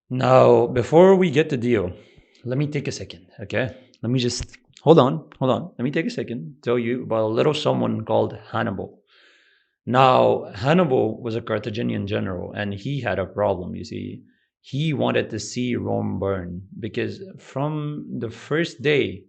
Now, before we get to Dio, let me take a second, okay? Let me just hold on. Let me take a second to tell you about a little someone called Hannibal. Now, Hannibal was a Carthaginian general, and he had a problem, you see. He wanted to see Rome burn because from the first day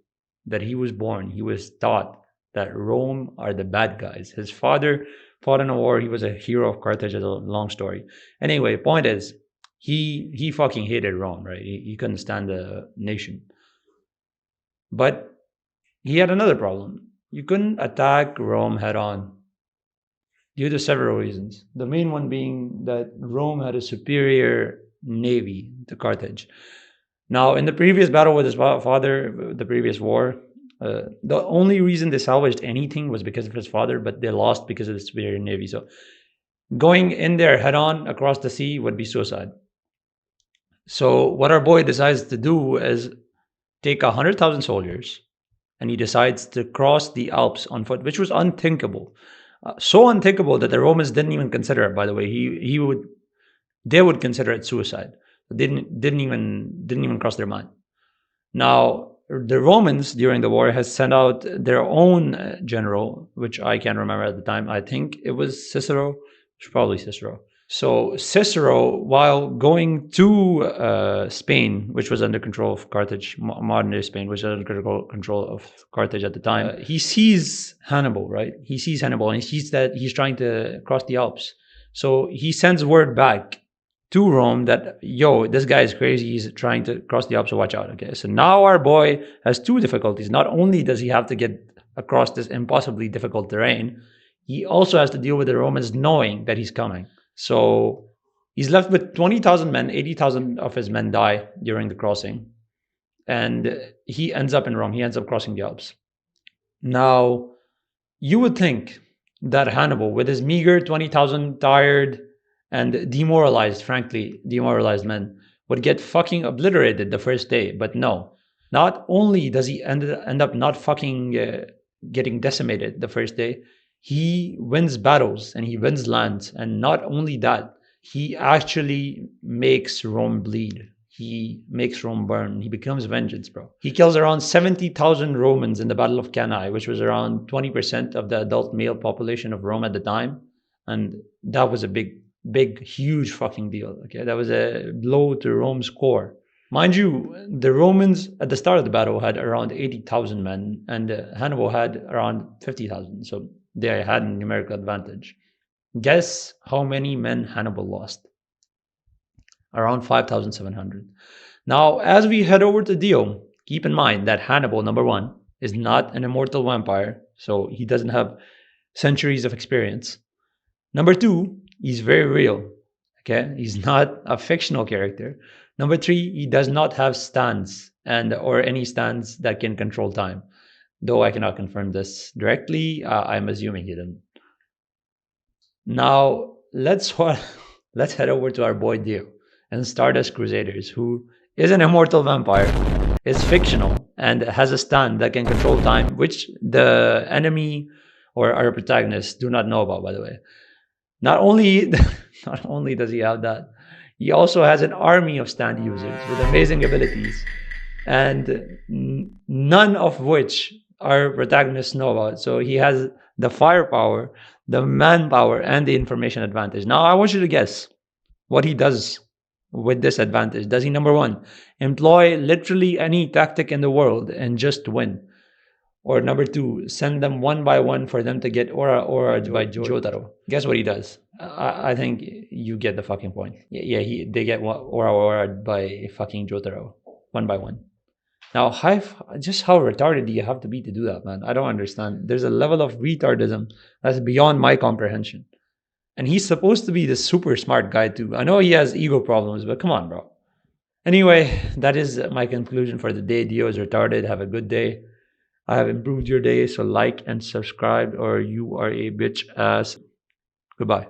that he was born, he was taught that Rome are the bad guys. His father fought in a war. He was a hero of Carthage. It's a long story. Anyway, point is, he fucking hated Rome, right? He couldn't stand the nation. But he had another problem. You couldn't attack Rome head on due to several reasons. The main one being that Rome had a superior navy to Carthage. Now, in the previous battle with his father, the previous war, the only reason they salvaged anything was because of his father, but they lost because of the superior navy. So going in there head on across the sea would be suicide. So what our boy decides to do is take 100,000 soldiers, and he decides to cross the Alps on foot, which was unthinkable. So unthinkable that the Romans didn't even consider it. By the way, they would consider it suicide. Didn't even cross their mind. Now the Romans during the war has sent out their own general, which I can't remember at the time. I think it was Cicero. It's probably Cicero. So Cicero, while going to Spain, which was under control of Carthage, modern day Spain, which was under control of Carthage at the time, he sees Hannibal, right? He sees Hannibal and he sees that he's trying to cross the Alps. So he sends word back to Rome that, yo, this guy is crazy. He's trying to cross the Alps, so watch out. Okay, so now our boy has two difficulties. Not only does he have to get across this impossibly difficult terrain, he also has to deal with the Romans knowing that he's coming. So he's left with 20,000 men. 80,000 of his men die during the crossing. And he ends up in Rome. He ends up crossing the Alps. Now, you would think that Hannibal, with his meager 20,000 tired and frankly, demoralized men, would get fucking obliterated the first day. But no. Not only does he end up not fucking getting decimated the first day, he wins battles and he wins lands. And not only that, he actually makes Rome bleed. He makes Rome burn. He becomes vengeance, bro. He kills around 70,000 Romans in the Battle of Cannae, which was around 20% of the adult male population of Rome at the time. And that was a big, huge fucking deal. Okay, that was a blow to Rome's core. Mind you, the Romans at the start of the battle had around 80,000 men, and Hannibal had around 50,000. So they had a numerical advantage. Guess how many men Hannibal lost? Around 5,700. Now, as we head over to Dio, keep in mind that Hannibal, number one, is not an immortal vampire, so he doesn't have centuries of experience. Number two, he's very real. Okay, he's not a fictional character. Number three, he does not have stands or any stands that can control time. Though I cannot confirm this directly, I'm assuming he didn't. Now let's head over to our boy Dio and Stardust Crusaders, who is an immortal vampire, is fictional, and has a stand that can control time, which the enemy or our protagonists do not know about, by the way. Not only does he have that, he also has an army of stand users with amazing abilities, and none of which our protagonists know about. So he has the firepower, the manpower, and the information advantage. Now I want you to guess what he does with this advantage. Does he, number one, employ literally any tactic in the world and just win? Or number two, send them one by one for them to get aura by Jotaro? Guess what he does? I think you get the fucking point. Yeah, they get aura by fucking Jotaro, one by one. Now, just how retarded do you have to be to do that, man? I don't understand. There's a level of retardism that's beyond my comprehension. And he's supposed to be the super smart guy too. I know he has ego problems, but come on, bro. Anyway, that is my conclusion for the day. Dio is retarded. Have a good day. I have improved your day, so like and subscribe, or you are a bitch ass. Goodbye.